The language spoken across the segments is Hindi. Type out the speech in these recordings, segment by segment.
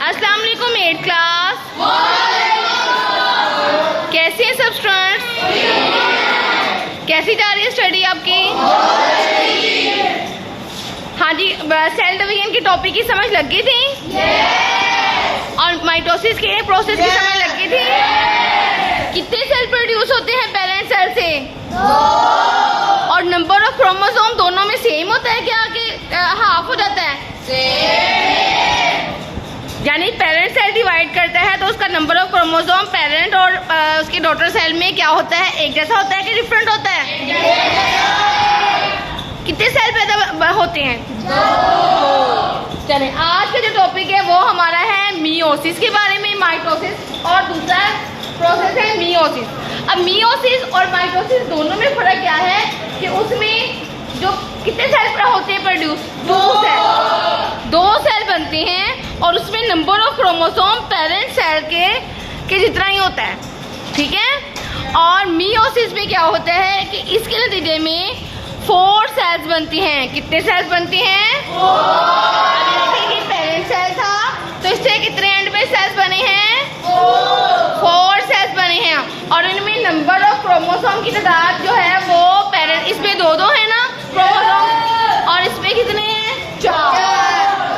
अस्सलाम वालेकुम 8th क्लास। कैसे हैं सब स्टूडेंट्स? कैसी जा रही है स्टडी आपकी? हाँ जी, सेल डिवीजन के टॉपिक की समझ लग गई थी और माइटोसिस के प्रोसेस की समझ लग गई थी। कितने सेल प्रोड्यूस होते हैं पेरेंट सेल से? और नंबर ऑफ क्रोमोसोम दोनों में सेम होता है क्या कि हाफ हो जाता है? यानी पेरेंट सेल डिवाइड करता है तो उसका नंबर ऑफ क्रोमोसोम पेरेंट और उसके डॉटर सेल में क्या होता है, एक जैसा होता है कि डिफरेंट होता है? कितने सेल पैदा होते हैं? चलें, आज का जो टॉपिक है वो हमारा है मियोसिस के बारे में, माइटोसिस और दूसरा प्रोसेस है मियोसिस। अब मियोसिस और माइटोसिस दोनों में फर्क क्या है कि उसमें जो कितने सेल होते हैं प्रोड्यूस? दो सेल बनते हैं और उसमें number of chromosome parent cell के जितना ही होता है, ठीक है। और मियोसिस में क्या होता है कि इसके नतीजे में 4 सेल्स बनती हैं। कितने सेल्स बनती हैं? ये पेरेंट सेल था तो इससे कितने एंड में सेल्स बने हैं? 4 सेल्स बने हैं और इनमें नंबर ऑफ क्रोमोसोम की तादाद जो है वो पेरेंट, इसमें दो है ना क्रोमोसोम और इसमें कितने हैं? 4।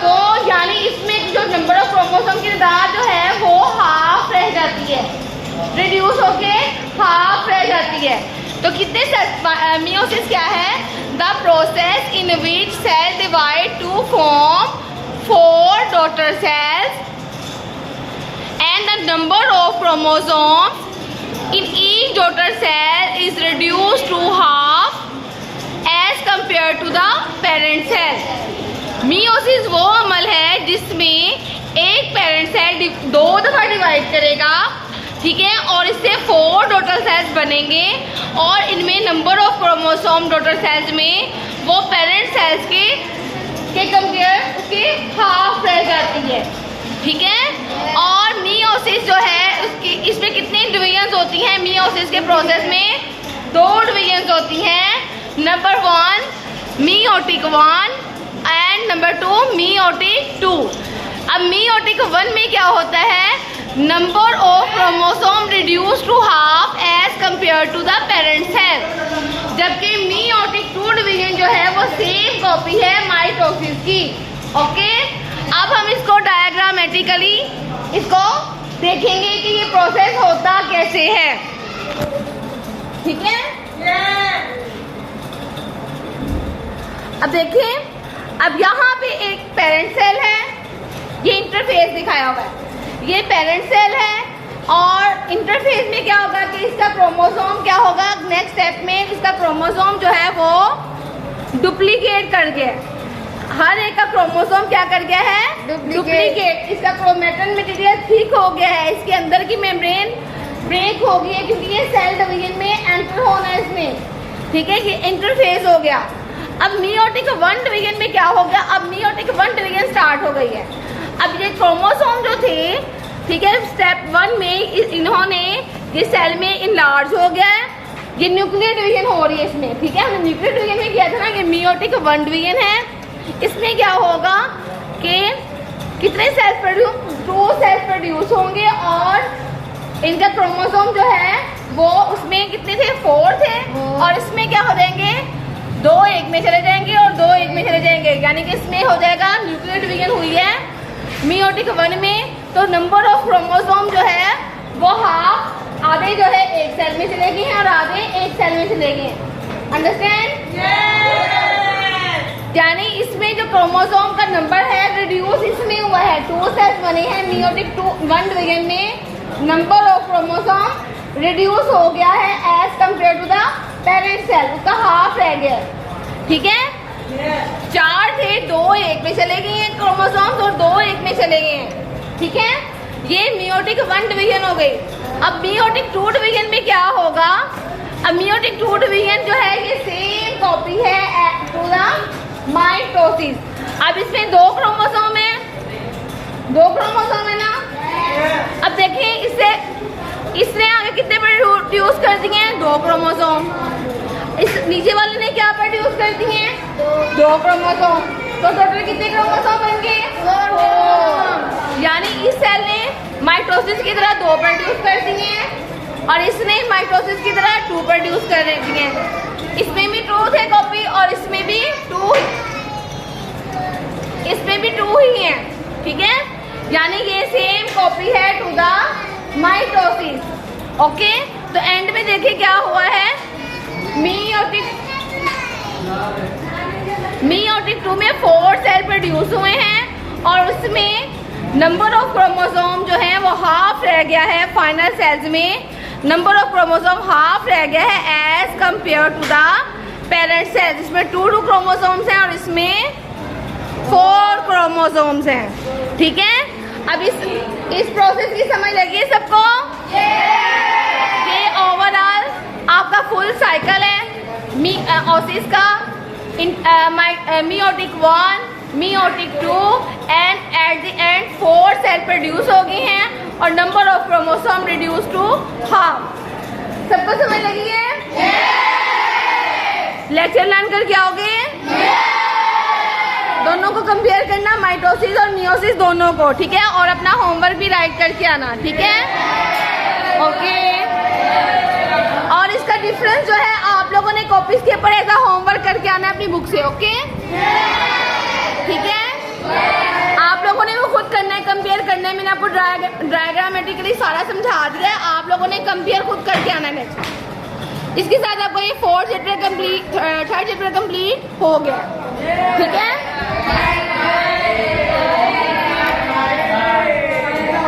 तो यानी इसमें जो नंबर ऑफ क्रोमोसोम की तादाद जो है वो हाफ रह जाती है, रिड्यूस होके हाफ रह जाती है। तो कितने सेल? मियोसिस क्या है? The process in which cell divide to form 4 daughter cells and the number of chromosomes in each daughter cell is reduced to half as compared to the parent cell. Meiosis वो अमल है जिसमें एक पेरेंट सेल 2 दफा डिवाइड करेगा, ठीक है, और इससे 4 डॉटर सेल्स बनेंगे और इनमें number of chromosome daughter cells में वो पेरेंट सेल्स के कंपेयर उसके हाफ रह जाती है, ठीक है। और मियोसिस जो है उसकी इसमें कितनी डिवीजन्स होती हैं? मियोसिस के प्रोसेस में 2 डिवीजन्स होती हैं। Number 1 meiotic 1 and number 2 meiotic 2। अब मियोटिक 1 में क्या होता है? Number of chromosome reduce to half as compare to the parent cell, जबकि मियोटिक 2 डिवीजन जो है वो सेम कॉपी है माइटोसिस की। ओके, अब हम इसको डायग्रामेटिकली इसको देखेंगे कि ये प्रोसेस होता कैसे है, ठीक है। अब देखिए, अब यहाँ पे एक पेरेंट सेल है, ये इंटरफेस दिखाया हुआ है, ये पेरेंट सेल है और इंटरफेस में क्या होगा कि इसका क्रोमोसोम क्या होगा, नेक्स्ट स्टेप में इसका क्रोमोसोम जो है वो डुप्लीकेट कर गया। हर एक का क्रोमोसोम क्या कर गया है? डुप्लीकेट। इसका क्रोमेटिन मटेरियल थिक हो गया है, इसके अंदर की मेम्ब्रेन ब्रेक हो गई है क्योंकि ये सेल डिवीजन में एंटर होना है इसमें, ठीक है, ये इंटरफेस हो गया। अब मियोटिक 1 डिवीजन में क्या हो गया? अब मियोटिक 1 डिवीजन स्टार्ट हो गई है। अब ये क्रोमोसोम जो थे, ठीक है, स्टेप 1 में इन्होंने ये सेल में इनलार्ज हो गया है, ये न्यूक्लियर डिवीजन हो रही है इसमें, ठीक है। हमने न्यूक्लियर डिवीजन में किया था ना, ये मियोटिक 1 डिवीजन है। इसमें क्या होगा कि कितने सेल्स प्रोड्यूस? 2 सेल्स प्रोड्यूस होंगे और इनका क्रोमोसोम जो है वो उसमें कितने थे? 4 थे और इसमें क्या हो जाएंगे? 2 एक में चले जाएंगे और 2 एक में चले जाएंगे, यानी कि इसमें हो जाएगा न्यूक्लियर डिवीजन हुई है मियोटिक 1 में। तो नंबर ऑफ क्रोमोसोम जो है वो हाफ, आधे जो है एक सेल में चले गए हैं और आधे एक सेल में चले गए। अंडरस्टैंड? यानी इसमें जो क्रोमोसोम का नंबर है रिड्यूस इसमें हुआ है, 2 सेल्स बने हैं मियोटिक 1 डिवीजन में, नंबर ऑफ क्रोमोसोम रिड्यूस हो गया है as compare to the parent cell, उसका हाफ रह गया, ठीक है। 4 थे, 2 एक में चले गए हैं क्रोमोसोम्स और 2 एक में चले गए हैं, ठीक है। ये मियोटिक 1 डिवीजन हो गई। अब मियोटिक 2 डिवीजन में क्या होगा? अब मियोटिक 2 डिवीजन जो है ये सेम कॉपी है टू द माइटोसिस। अब इसमें 2 क्रोमोसोम है, 2 क्रोमोसोम है ना। अब देखिए इसने आगे कितने प्रोड्यूस कर दिए हैं? 2 क्रोमोसोम। इस नीचे वाले ने क्या प्रोड्यूस कर दिए हैं? 2 क्रोमोसोम। तो टोटल कितने क्रोमोसोम बन गए? 4। यानी इस सेल ने माइटोसिस की तरह 2 प्रोड्यूस कर दिए हैं और इसने माइटोसिस की तरह 2 प्रोड्यूस कर दिए हैं। इसमें भी 2 थे कॉपी और इसमें भी 2 ही हैं, ठीक है। यानी ये सेम कॉपी है टू द माइटोसिस। ओके, तो एंड में देखिए क्या हुआ है। मियोटिक 2 में 4 सेल प्रोड्यूस हुए हैं और उसमें नंबर ऑफ क्रोमोसोम जो है वो हाफ रह गया है। फाइनल सेल्स में नंबर ऑफ क्रोमोसोम हाफ रह गया है as compare to the parent cells. इसमें 2 क्रोमोसोम्स हैं और इसमें 4 क्रोमोसोम्स हैं, ठीक है। अब इस प्रोसेस की समझ लगी है सबको? ये ओवरऑल आपका फुल साइकिल है मियोसिस का। Meiotic 1, meiotic 2 and at the end 4 cell produce हो गई हैं और number of chromosome reduce to half. सबको समझ लगी है? लेक्चर लर्न करके आओगे? दोनों को कंपेयर करना, माइटोसिस और मियोसिस दोनों को, ठीक है। और अपना होमवर्क भी राइट करके आना, ठीक है। ओके, और इसका डिफरेंस जो है आप लोगों ने कॉपीज के ऊपर ऐसा होमवर्क करके आना अपनी बुक से, ओके, ठीक है। आप लोगों ने वो खुद करना है, कंपेयर करना है। मैंने आपको डायग्रामेटिकली सारा समझा दिया है, आप लोगों ने कंपेयर खुद करके आना है नेक्स्ट। इसके साथ आपको ये 4th chapter complete, 3rd chapter complete हो गया, ठीक है।